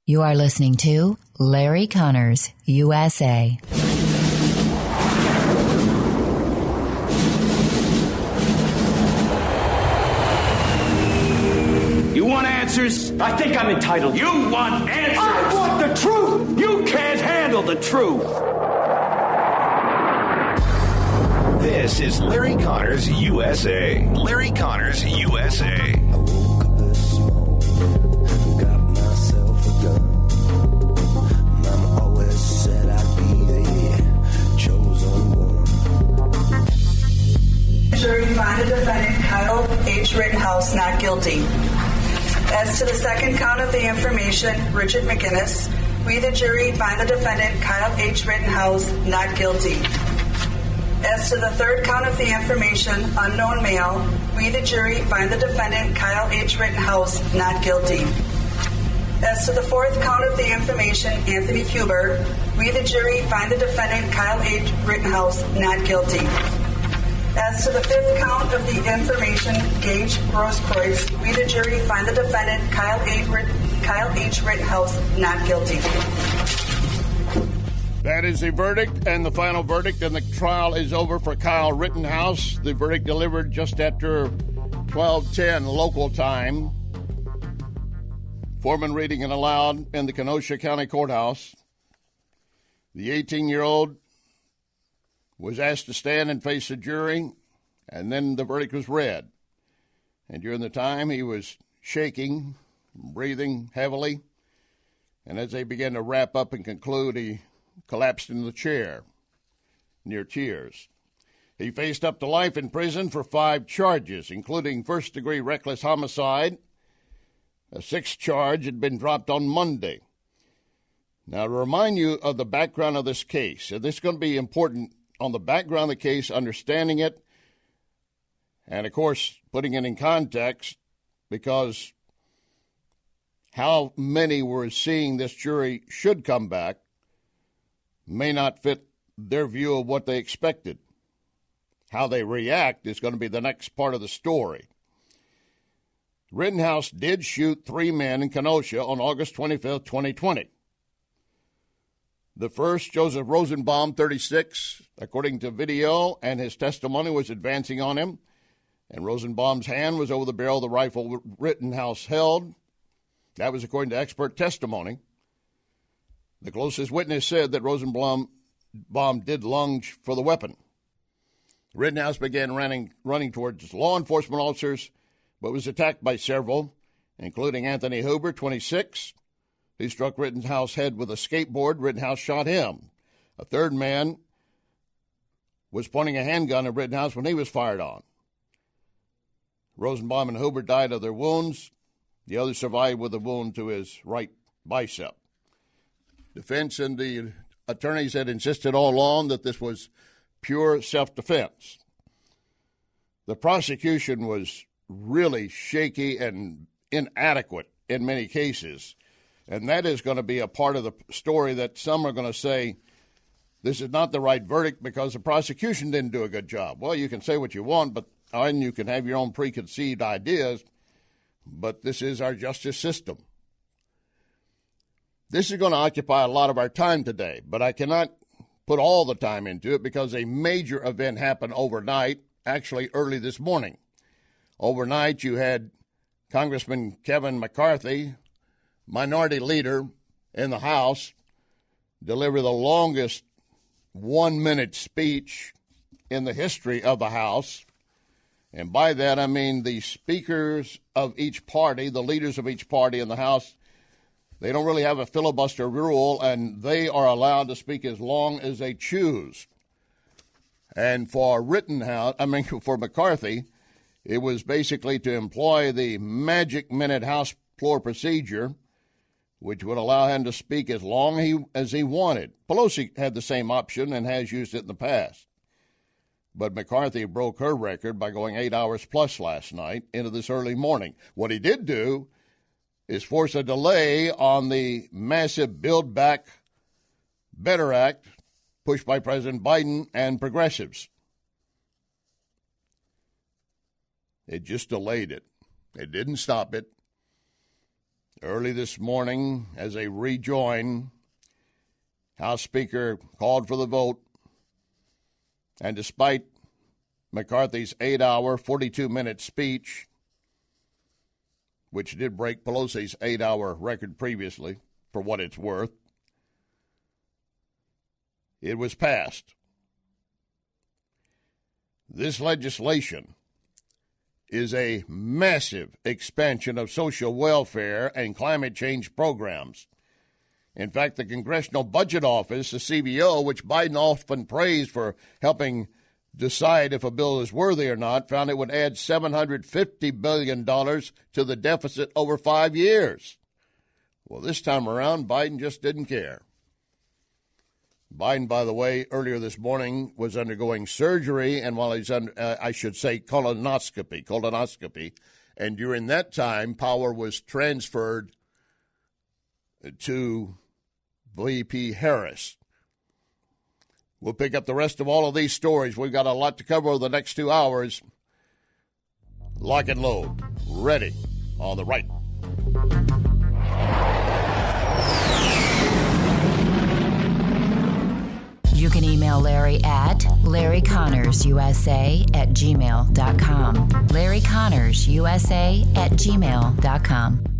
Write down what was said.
You are listening to Larry Conners, USA. You want answers? I think I'm entitled. You want answers? I want the truth! You can't handle the truth. This is Larry Conners USA. Larry Conners USA. I woke up this morning, got myself a gun. Mama always said I'd be the chosen one. Jury find the defendant Kyle H. Rittenhouse not guilty. As to the second count of the information, Richard McGinnis, we the jury find the defendant Kyle H. Rittenhouse not guilty. As to the third count of the information, unknown male, we the jury find the defendant Kyle H. Rittenhouse not guilty. As to the fourth count of the information, Anthony Huber, we the jury find the defendant Kyle H. Rittenhouse not guilty. As to the fifth count of the information, Gage Grosskreutz, we the jury find the defendant Kyle H. Rittenhouse not guilty. That is the verdict and the final verdict, and the trial is over for Kyle Rittenhouse. The verdict delivered just after 12:10 local time. Foreman reading it aloud in the Kenosha County Courthouse. The 18-year-old was asked to stand and face the jury, and then the verdict was read. And during the time, he was shaking, breathing heavily, and as they began to wrap up and conclude, he collapsed into the chair, near tears. He faced up to life in prison for 5 charges, including first-degree reckless homicide. A 6th charge had been dropped on Monday. Now, to remind you of the background of this case, and this is going to be important on the background of the case, understanding it, and, of course, putting it in context, because how many were seeing this jury should come back may not fit their view of what they expected. How they react is going to be the next part of the story. Rittenhouse did shoot 3 men in Kenosha on August 25th, 2020. The first, Joseph Rosenbaum, 36, according to video, and his testimony was advancing on him, and Rosenbaum's hand was over the barrel of the rifle Rittenhouse held. That was according to expert testimony. The closest witness said that Rosenbaum did lunge for the weapon. Rittenhouse began running towards law enforcement officers, but was attacked by several, including Anthony Huber, 26, who struck Rittenhouse's head with a skateboard. Rittenhouse shot him. A third man was pointing a handgun at Rittenhouse when he was fired on. Rosenbaum and Huber died of their wounds. The other survived with a wound to his right bicep. Defense and the attorneys had insisted all along that this was pure self-defense. The prosecution was really shaky and inadequate in many cases, and that is going to be a part of the story that some are going to say, this is not the right verdict because the prosecution didn't do a good job. Well, you can say what you want, and you can have your own preconceived ideas, but this is our justice system. This is going to occupy a lot of our time today, but I cannot put all the time into it because a major event happened overnight, actually early this morning. Overnight, you had Congressman Kevin McCarthy, minority leader in the House, deliver the longest 1-minute speech in the history of the House. And by that, I mean the speakers of each party, the leaders of each party in the House, they don't really have a filibuster rule, and they are allowed to speak as long as they choose. And for for McCarthy, it was basically to employ the magic minute House floor procedure, which would allow him to speak as long as he wanted. Pelosi had the same option and has used it in the past. But McCarthy broke her record by going 8 hours plus last night into this early morning. What he did do is force a delay on the massive Build Back Better Act pushed by President Biden and progressives. It just delayed it. It didn't stop it. Early this morning, as they rejoin, House Speaker called for the vote, and despite McCarthy's 8-hour, 42-minute speech, which did break Pelosi's 8-hour record previously, for what it's worth, it was passed. This legislation is a massive expansion of social welfare and climate change programs. In fact, the Congressional Budget Office, the CBO, which Biden often praised for helping decide if a bill is worthy or not, found it would add $750 billion to the deficit over 5 years. Well, this time around, Biden just didn't care. Biden, by the way, earlier this morning was undergoing surgery, and while he's colonoscopy, and during that time, power was transferred to VP Harris. We'll pick up the rest of all of these stories. We've got a lot to cover over the next 2 hours. Lock and load. Ready on the right. You can email Larry at LarryConnersUSA@gmail.com. LarryConnersUSA@gmail.com.